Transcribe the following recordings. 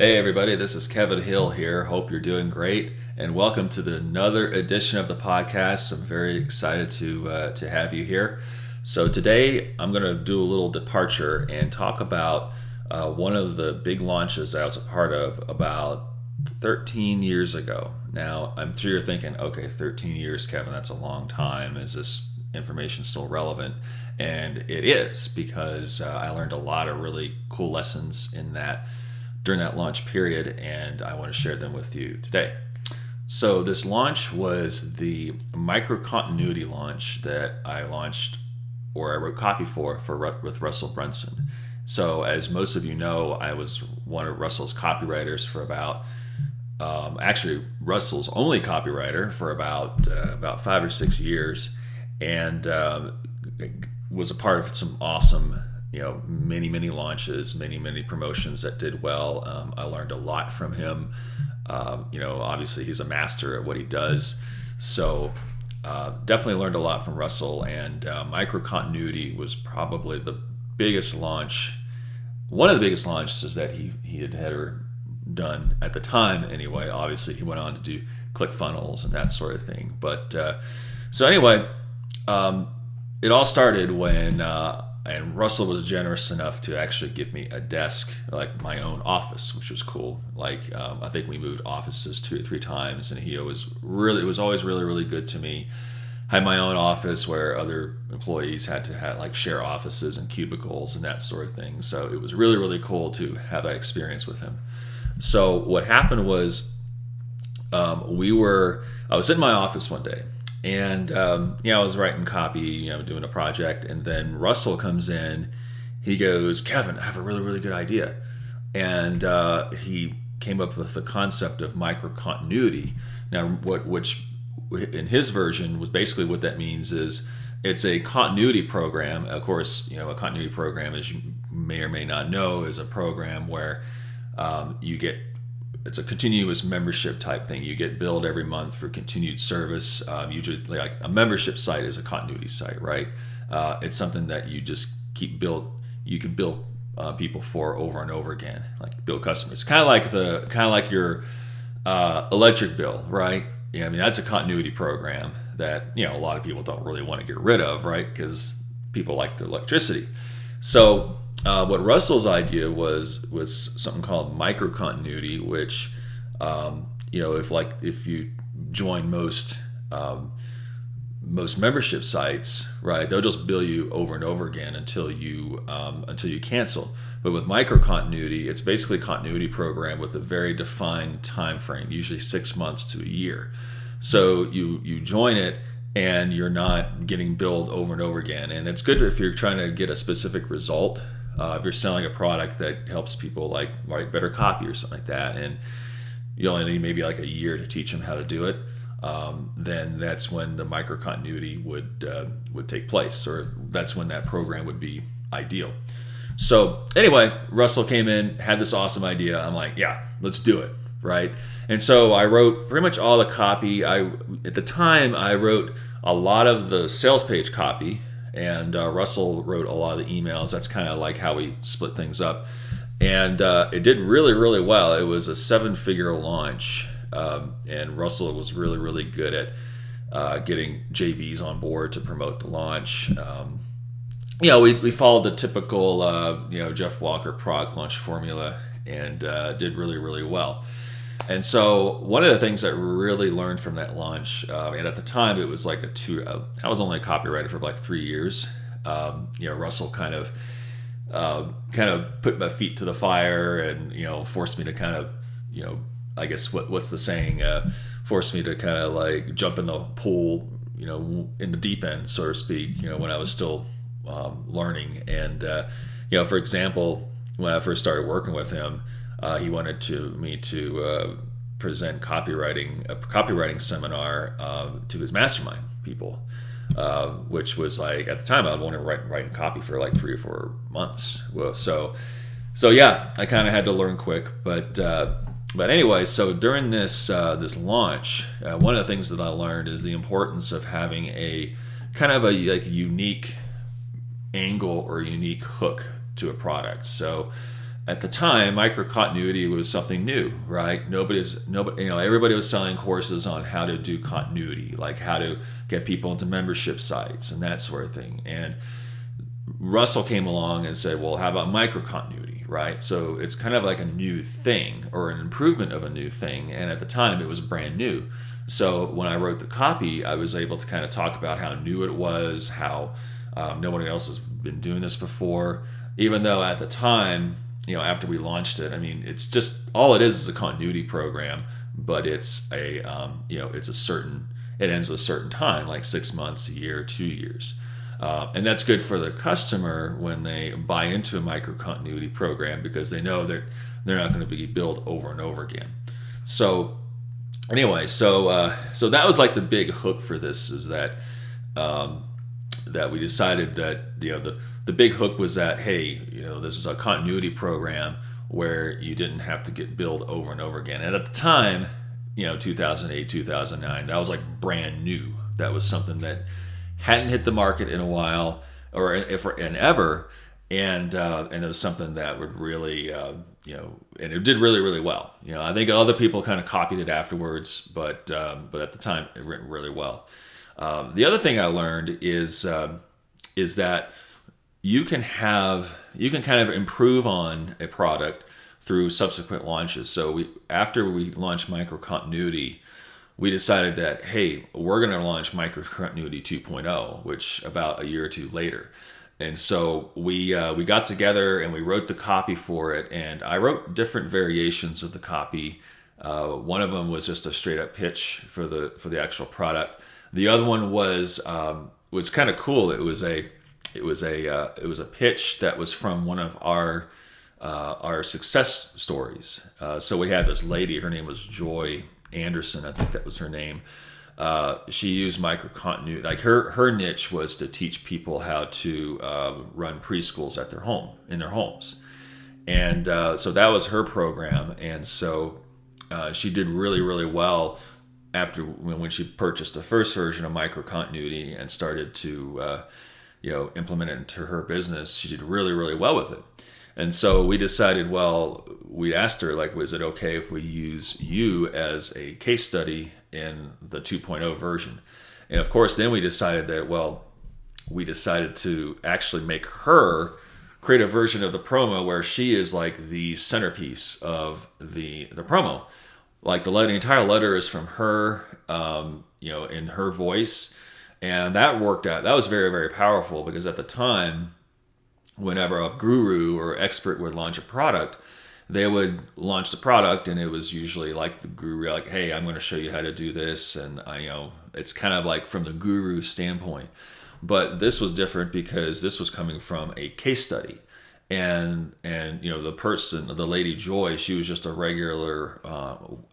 Hey everybody, this is Kevin Hill here. Hope you're doing great, and welcome to another edition of the podcast. I'm very excited to have you here. So today I'm going to do a little departure and talk about one of the big launches that I was a part of about 13 years ago. Now I'm sure you're thinking, okay, 13 years, Kevin, that's a long time. Is this information still relevant? And it is because I learned a lot of really cool lessons in that during that launch period, and I want to share them with you today. So this launch was the micro continuity launch that I launched, or I wrote copy for with Russell Brunson. So as most of you know, I was one of Russell's copywriters for actually Russell's only copywriter for about 5 or 6 years, and was a part of some awesome many launches, many promotions that did well. I learned a lot from him. Obviously he's a master at what he does, so definitely learned a lot from Russell. And micro continuity was probably the biggest launch, one of the biggest launches that he had ever done at the time. Anyway, obviously he went on to do ClickFunnels and that sort of thing. But so anyway, it all started when. And Russell was generous enough to actually give me a desk, like my own office, which was cool. Like I think we moved offices 2 or 3 times, and it was always really good to me. I had my own office where other employees had to have share offices and cubicles and that sort of thing. So it was really cool to have that experience with him. So what happened was, I was in my office one day. And I was writing copy, doing a project, and then Russell comes in. He goes, "Kevin, I have a really good idea," and he came up with the concept of micro continuity. Now, which in his version was basically what that means is it's a continuity program. Of course, a continuity program, as you may or may not know, is a program where it's a continuous membership type thing. You get billed every month for continued service. Usually, like a membership site is a continuity site, right? It's something that you just keep build. You can bill people for over and over again, like bill customers. Kind of like your electric bill, right? Yeah, I mean that's a continuity program that a lot of people don't really want to get rid of, right? Because people like their electricity. So what Russell's idea was something called micro continuity, which if you join most membership sites, right, they'll just bill you over and over again until you cancel. But with micro continuity, it's basically a continuity program with a very defined time frame, usually 6 months to a year. So you join it, and you're not getting billed over and over again. And it's good if you're trying to get a specific result. If you're selling a product that helps people write better copy or something like that, and you only need maybe a year to teach them how to do it, then that's when the micro continuity would take place, or that's when that program would be ideal. So anyway, Russell came in, had this awesome idea. I'm like, yeah, let's do it, right? And so I wrote pretty much all the copy. At the time, I wrote a lot of the sales page copy, and Russell wrote a lot of the emails. That's kind of like how we split things up. And it did really well. It was a 7-figure launch, and Russell was really good at getting JVs on board to promote the launch. We followed the typical Jeff Walker product launch formula, and did really well. And so one of the things I really learned from that launch, and at the time it was I was only a copywriter for 3 years. Russell kind of put my feet to the fire, and forced me to kind of, I guess what's the saying, forced me to kind of jump in the pool, in the deep end, so to speak, when I was still learning. And for example, when I first started working with him, he wanted me to present a copywriting seminar to his mastermind people, which was at the time I'd only writing copy for 3 or 4 months. Well, so yeah, I kind of had to learn quick, but anyway, so during this launch, one of the things that I learned is the importance of having a kind of a unique angle or unique hook to a product. So at the time, micro continuity was something new, right? Everybody was selling courses on how to do continuity, like how to get people into membership sites and that sort of thing. And Russell came along and said, well, how about micro continuity, right? So it's kind of like a new thing or an improvement of a new thing. And at the time, it was brand new. So when I wrote the copy, I was able to kind of talk about how new it was, how nobody else has been doing this before, even though at the time, after we launched it, I mean, it's just all it is a continuity program, but it's it ends at a certain time, like 6 months, a year, 2 years. And that's good for the customer when they buy into a micro continuity program because they know that they're not going to be billed over and over again. So anyway, so that was like the big hook for this is that that we decided that the big hook was that, hey, this is a continuity program where you didn't have to get billed over and over again. And at the time, 2008, 2009, that was like brand new. That was something that hadn't hit the market in a while or ever. And it was something that would really, and it did really, really well. I think other people kind of copied it afterwards, but at the time it went really well. The other thing I learned is that you can kind of improve on a product through subsequent launches. So after we launched micro continuity, we decided that, hey, we're going to launch micro continuity 2.0, which about a year or two later. And so we got together and we wrote the copy for it. And I wrote different variations of the copy. One of them was just a straight up pitch for the actual product. The other one was kind of cool. It was a pitch that was from one of our success stories. So we had this lady. Her name was Joy Anderson. I think that was her name. She used micro continuity. Like her niche was to teach people how to run preschools in their homes, and so that was her program. And so she did really, really well after when she purchased the first version of micro continuity and started to implement it into her business. She did really, really well with it. And so we decided, we asked her, like, was it okay if we use you as a case study in the 2.0 version? And of course, then we decided to actually make her create a version of the promo where she is like the centerpiece of the promo. Like the entire letter is from her, in her voice. And that worked out. That was very, very powerful because at the time, whenever a guru or expert would launch a product, they would launch the product and it was usually like the guru, like, hey, I'm going to show you how to do this. And it's kind of like from the guru standpoint. But this was different because this was coming from a case study. And the lady Joy, she was just a regular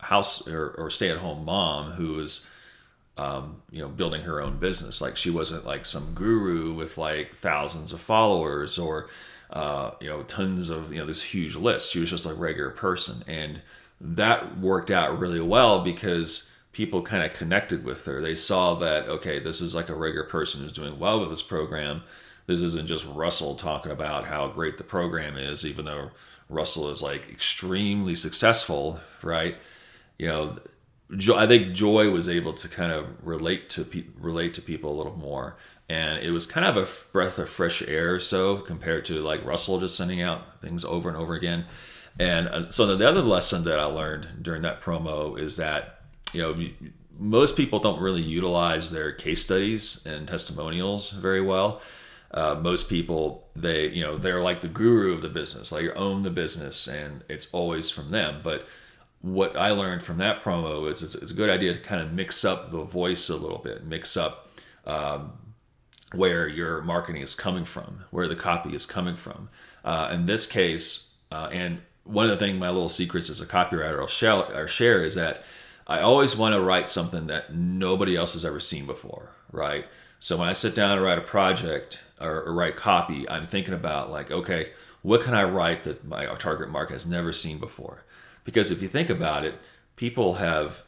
house or stay-at-home mom who was building her own business. Like she wasn't like some guru with like thousands of followers or tons of this huge list. She was just a regular person, and that worked out really well because people kind of connected with her. They saw that, okay, this is like a regular person who's doing well with this program. This isn't just Russell talking about how great the program is, even though Russell is like extremely successful, right? I think Joy was able to kind of relate to people a little more, and it was kind of a breath of fresh air, so compared to like Russell just sending out things over and over again. And so the other lesson that I learned during that promo is that most people don't really utilize their case studies and testimonials very well. Most people, they're like the guru of the business, like you own the business, and it's always from them. But what I learned from that promo is it's a good idea to kind of mix up the voice a little bit, mix up where your marketing is coming from, where the copy is coming from. In this case, and one of the things, my little secrets as a copywriter I'll share is that I always want to write something that nobody else has ever seen before, right? So when I sit down and write a project or write copy, I'm thinking about like, okay, what can I write that my target market has never seen before? Because if you think about it, people have,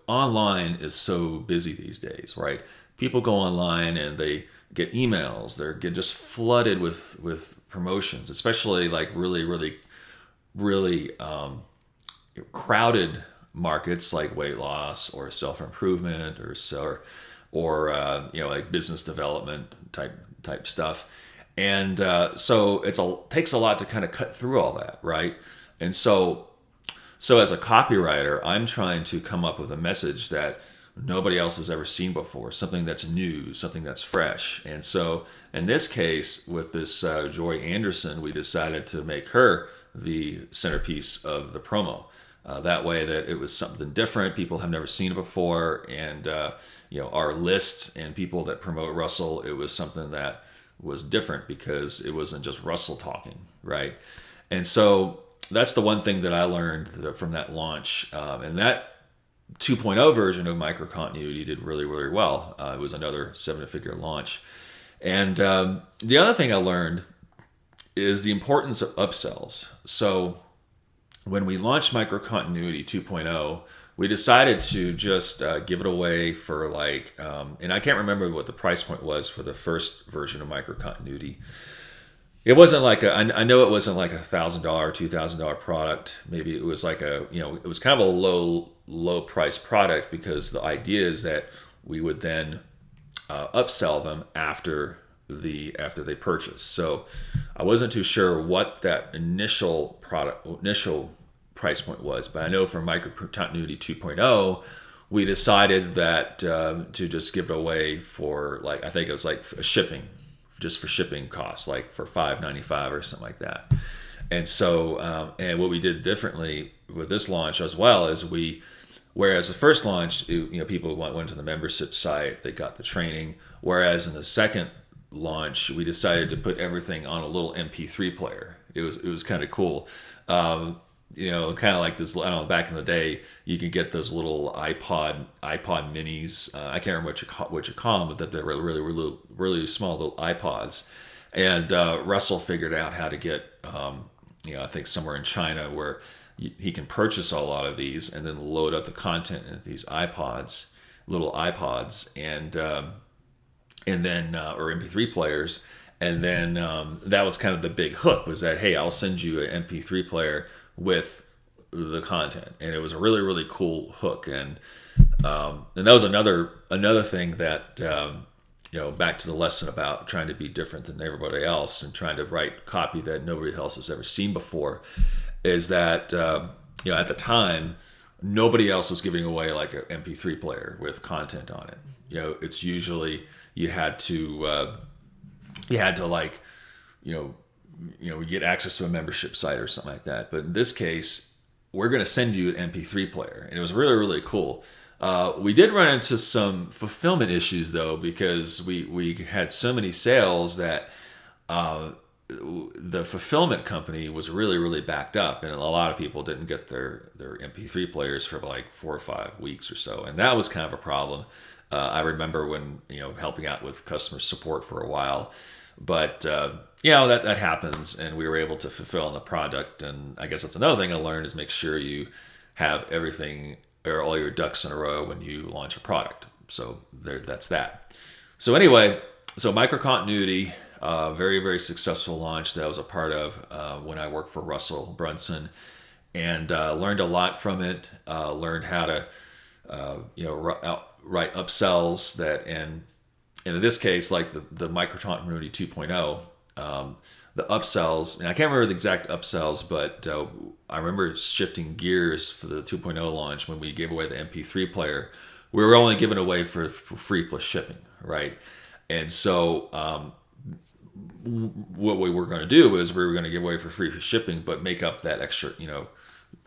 online is so busy these days, right? People go online and they get emails. They get just flooded with promotions, especially like really crowded markets like weight loss or self improvement or like business development type stuff. And so takes a lot to kind of cut through all that, right? And so as a copywriter, I'm trying to come up with a message that nobody else has ever seen before, something that's new, something that's fresh. And so in this case, with this Joy Anderson, we decided to make her the centerpiece of the promo. That way that it was something different. People have never seen it before. And, our list and people that promote Russell, it was something that was different because it wasn't just Russell talking, right? And so that's the one thing that I learned from that launch. And that 2.0 version of micro continuity did really, really well. It was another 7-figure launch. And the other thing I learned is the importance of upsells. So when we launched micro continuity 2.0, we decided to just give it away for and I can't remember what the price point was for the first version of micro continuity. It wasn't I know it wasn't like $1,000, $2,000 product. Maybe it was it was kind of a low price product, because the idea is that we would then upsell them after they purchase. So I wasn't too sure what that initial price point was, but I know for micro continuity 2.0, we decided that to just give it away for I think it was shipping, just for shipping costs, like for $5.95 or something like that. And so, and what we did differently with this launch as well is whereas the first launch, people went to the membership site, they got the training. Whereas in the second launch, we decided to put everything on a little MP3 player. It was kind of cool. Kind of like this. I don't know. Back in the day, you could get those little iPod minis. I can't remember what you call them, but that they're really small little iPods. And Russell figured out how to get, I think somewhere in China where he can purchase a lot of these and then load up the content in these little iPods, and then or MP3 players. And then that was kind of the big hook, was that, hey, I'll send you an MP3 player with the content. And it was a really, really cool hook. And that was another thing that, back to the lesson about trying to be different than everybody else and trying to write copy that nobody else has ever seen before, is that, at the time, nobody else was giving away like an MP3 player with content on it. It's usually you had to get access to a membership site or something like that. But in this case, we're going to send you an MP3 player. And it was really, really cool. We did run into some fulfillment issues, though, because we had so many sales that the fulfillment company was really, really backed up. And a lot of people didn't get their MP3 players for like 4 or 5 weeks or so. And that was kind of a problem. I remember when, helping out with customer support for a while. But that happens, and we were able to fulfill on the product. And I guess that's another thing I learned, is make sure you have everything or all your ducks in a row when you launch a product. So that's that. So anyway, micro continuity, very, very successful launch that I was a part of when I worked for Russell Brunson, and learned a lot from it. Learned how to write upsells that, and in this case, like the micro continuity 2.0, the upsells, and I can't remember the exact upsells, but I remember shifting gears for the 2.0 launch when we gave away the MP3 player. We were only giving away for free plus shipping, right? And so what we were going to do is we were going to give away for free for shipping, but make up that extra,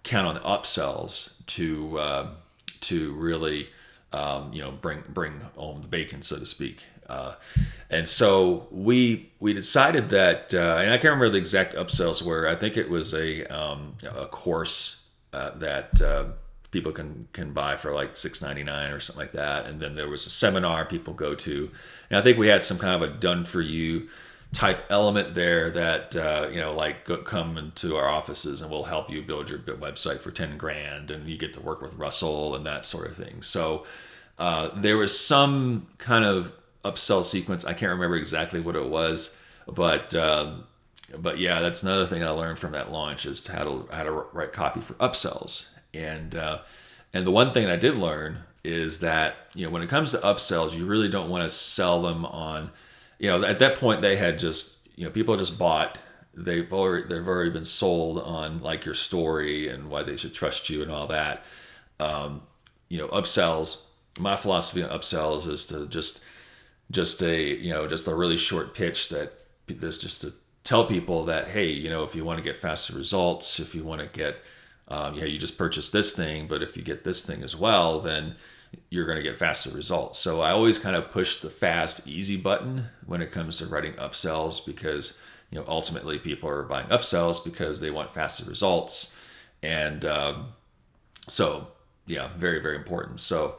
count on the upsells to really bring home the bacon, so to speak. And so we decided that, and I can't remember the exact upsells were. I think it was a course that people can buy for like $6.99 or something like that. And then there was a seminar people go to, and I think we had some kind of a done for you type element there that come into our offices and we'll help you build your website for 10 grand, and you get to work with Russell and that sort of thing. So there was some kind of upsell sequence. I can't remember exactly what it was, but but yeah, that's another thing I learned from that launch is how to write copy for upsells. And the one thing I did learn is that, when it comes to upsells, you really don't want to sell them on, at that point they had just, people just bought. They've already been sold on like your story and why they should trust you and all that. Upsells. My philosophy on upsells is to just a really short pitch that there's just to tell people that, hey, if you want to get faster results, if you want to get you just purchase this thing, but if you get this thing as well, then you're going to get faster results. So I always kind of push the fast, easy button when it comes to writing upsells, because ultimately people are buying upsells because they want faster results, and so yeah, very, very important. So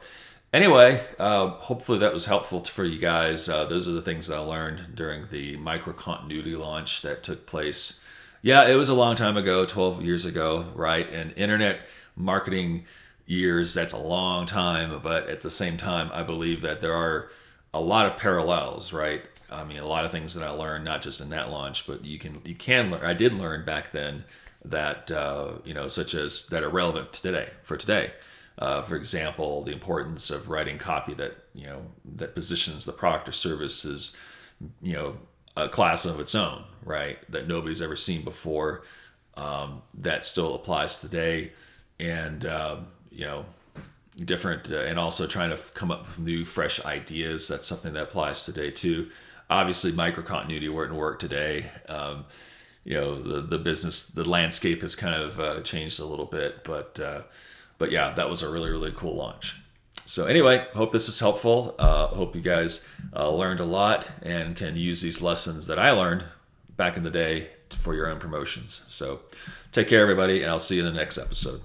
anyway, hopefully that was helpful for you guys. Those are the things that I learned during the micro continuity launch that took place. Yeah, it was a long time ago, 12 years ago, right? And internet marketing years, that's a long time. But at the same time, I believe that there are a lot of parallels, right? I mean, a lot of things that I learned, not just in that launch, but you can learn. I did learn back then that, such as that are relevant today, for today. For example, the importance of writing copy that positions the product or service as, a class of its own, right? That nobody's ever seen before. That still applies today, and different, and also trying to come up with new, fresh ideas. That's something that applies today too. Obviously, micro continuity wouldn't work today. The business, the landscape has kind of changed a little bit, but yeah, that was a really, really cool launch. So anyway, hope this is helpful. Hope you guys learned a lot and can use these lessons that I learned back in the day for your own promotions. So take care, everybody, and I'll see you in the next episode.